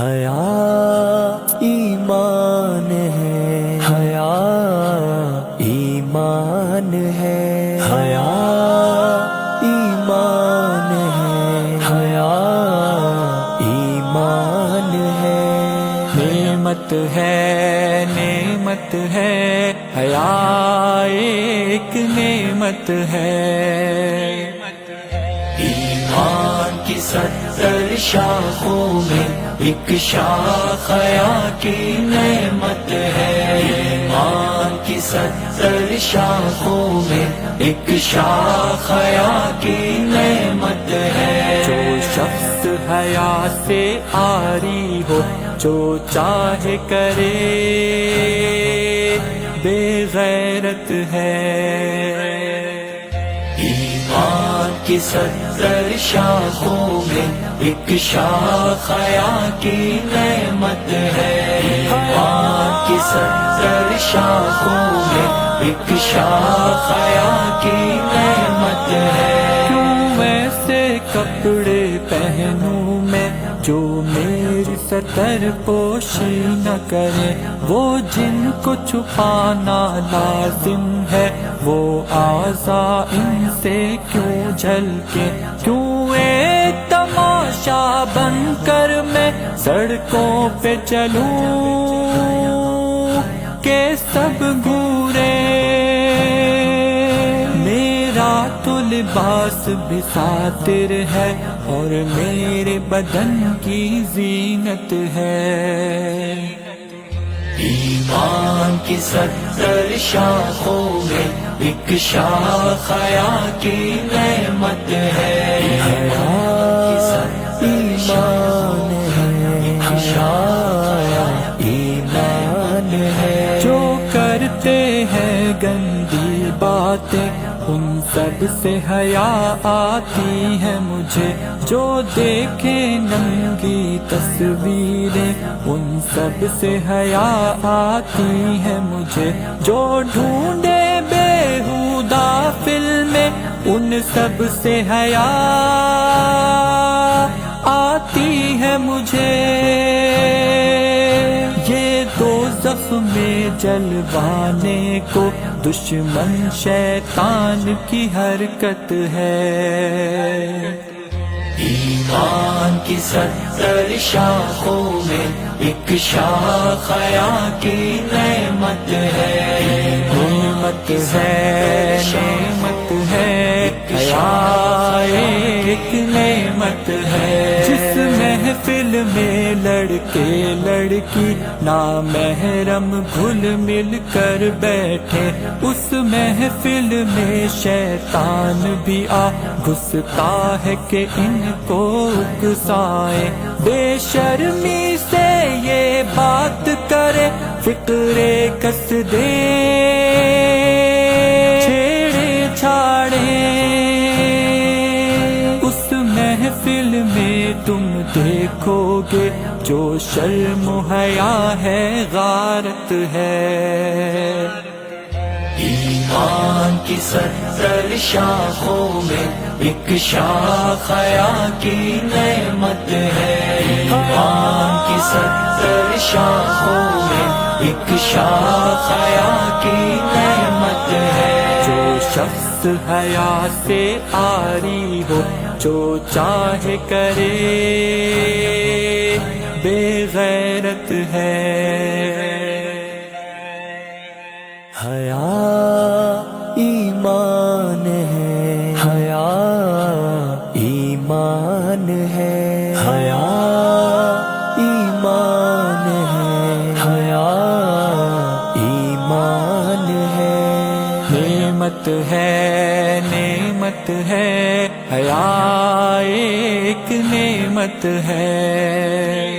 حیا ایمان ہے، حیا ایمان ہے، حیا ایمان ہے، حیا ایمان ہے، نعمت ہے نعمت ہے، حیا ایک نعمت ہے۔ ایمان کی 70 شاخوں میں ایک شاخ حیا کی نعمت ہے۔ ایمان کی 70 شاخوں میں ایک شاخ حیا کی نعمت ہے۔ جو شخص حیا سے عاری ہو، جو چاہے کرے، بے غیرت ہے۔ ایمان کی 70 شاخوں میں ایک شاخ حیا کی نعمت ہے۔ ایمان کی 70 شاخوں میں ایک شاخ حیا کی نعمت ہے۔ کیوں ایسے کپڑے پہنوں میں جو میری ستر پوشی نہ کرے؟ وہ جن کو چھپانا لازم ہے، وہ اعضاء ان سے کیوں جھلکے؟ کیوں ایک تماشا بن کر میں سڑکوں پہ چلوں کہ سب گورے؟ میرا تو لباس بھی ساتر ہے اور میرے بدن کی زینت ہے۔ ایمان کی 70 شاخوں میں ایک شاخ حیا کی نعمت ہے۔ ایمان کی 70 شاخوں میں ایک شاخ ایمان ہے۔ جو کرتے ہیں گندی باتیں ان سب سے حیا آتی ہے مجھے، جو دیکھے ننگی تصویریں ان سب سے حیا آتی ہے مجھے، جو ڈھونڈے بیہودہ فلمیں ان سب سے حیا آتی ہے مجھے۔ یہ دوزخ میں جلوانے کو دشمن شیطان کی حرکت ہے۔ ایمان کی 70 شاخوں میں ایک شاخ حیا کی نعمت ہے۔ نعمت ہے نعمت ہے، حیا ایک نعمت ہے۔ جس محفل میں لڑکے لڑکی نامحرم گھل مل کر بیٹھے، اس محفل میں شیطان بھی آ گھستا ہے کہ ان کو اکسائے۔ بے شرمی سے یہ بات کرے، فکرے کس دے چھیڑے چھاڑے۔ اس محفل میں تم دیکھو گے جو شرم و حیا ہے غارت ہے۔ ایمان کی 70 شاخوں میں ایک شاخ حیا کی نعمت ہے۔ ایمان کی 70 شاخوں میں ایک شاخ حیا کی نعمت ہے۔ جو شخص حیا سے عاری ہو، جو چاہے کرے، بے غیرت ہے۔ حیا ایمان ہے، حیا ایمان ہے، حیا ایمان ہے، حیا ایمان ہے۔ نعمت ہے نعمت ہے، حیا ایک نعمت ہے۔